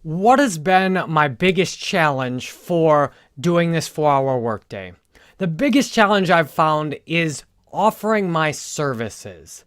What has been my biggest challenge for doing this 4-hour workday? The biggest challenge I've found is offering my services.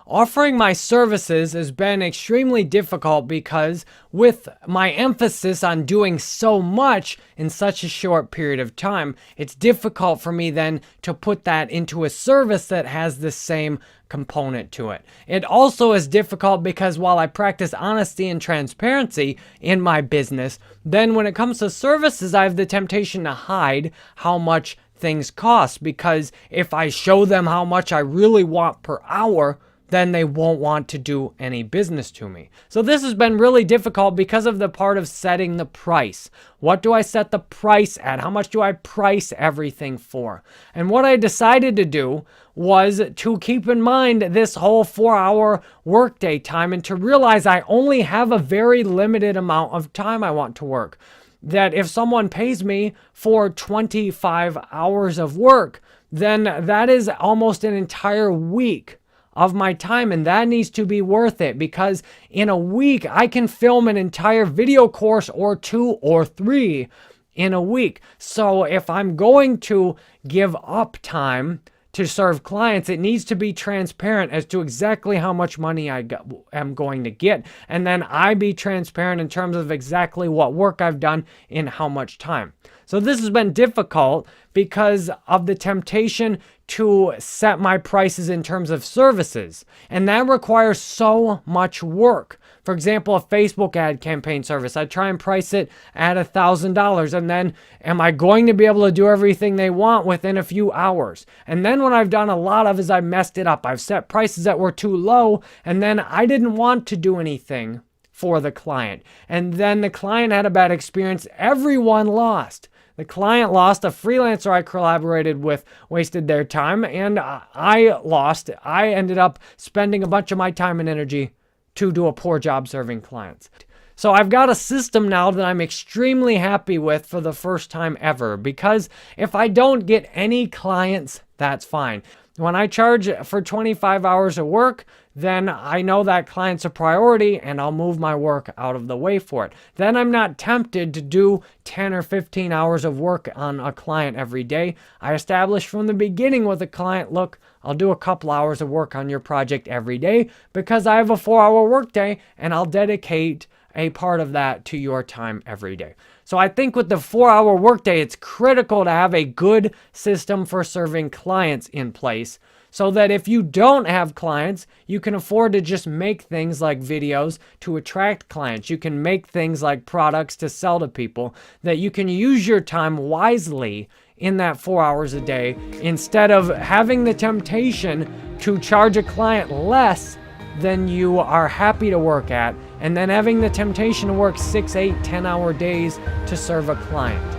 Offering my services has been extremely difficult because with my emphasis on doing so much in such a short period of time, it's difficult for me then to put that into a service that has the same component to it. It also is difficult because while I practice honesty and transparency in my business, then when it comes to services, I have the temptation to hide how much things cost, because if I show them how much I really want per hour, then they won't want to do any business to me. So this has been really difficult because of the part of setting the price. What do I set the price at? How much do I price everything for? And what I decided to do was to keep in mind this whole 4-hour workday time and to realize I only have a very limited amount of time I want to work. That if someone pays me for 25 hours of work, then that is almost an entire week of my time, and that needs to be worth it, because in a week I can film an entire video course or 2 or 3 in a week. So if I'm going to give up time to serve clients, it needs to be transparent as to exactly how much money I am going to get, and then I be transparent in terms of exactly what work I've done in how much time. So this has been difficult because of the temptation to set my prices in terms of services, and that requires so much work. For example, a Facebook ad campaign service, I try and price it at $1,000, and then am I going to be able to do everything they want within a few hours? And then what I've done a lot of is I messed it up. I've set prices that were too low, and then I didn't want to do anything for the client. And then the client had a bad experience. Everyone lost. The client lost, a freelancer I collaborated with wasted their time, and I lost. I ended up spending a bunch of my time and energy to do a poor job serving clients. So I've got a system now that I'm extremely happy with for the first time ever, because if I don't get any clients, that's fine. When I charge for 25 hours of work, then I know that client's a priority and I'll move my work out of the way for it. Then I'm not tempted to do 10 or 15 hours of work on a client every day. I establish from the beginning with a client, look, I'll do a couple hours of work on your project every day because I have a 4-hour workday, and I'll dedicate a part of that to your time every day. So I think with the 4-hour workday, it's critical to have a good system for serving clients in place, so that if you don't have clients, you can afford to just make things like videos to attract clients. You can make things like products to sell to people, that you can use your time wisely in that 4 hours a day, instead of having the temptation to charge a client less than you are happy to work at, and then having the temptation to work 6, 8, 10-hour days to serve a client.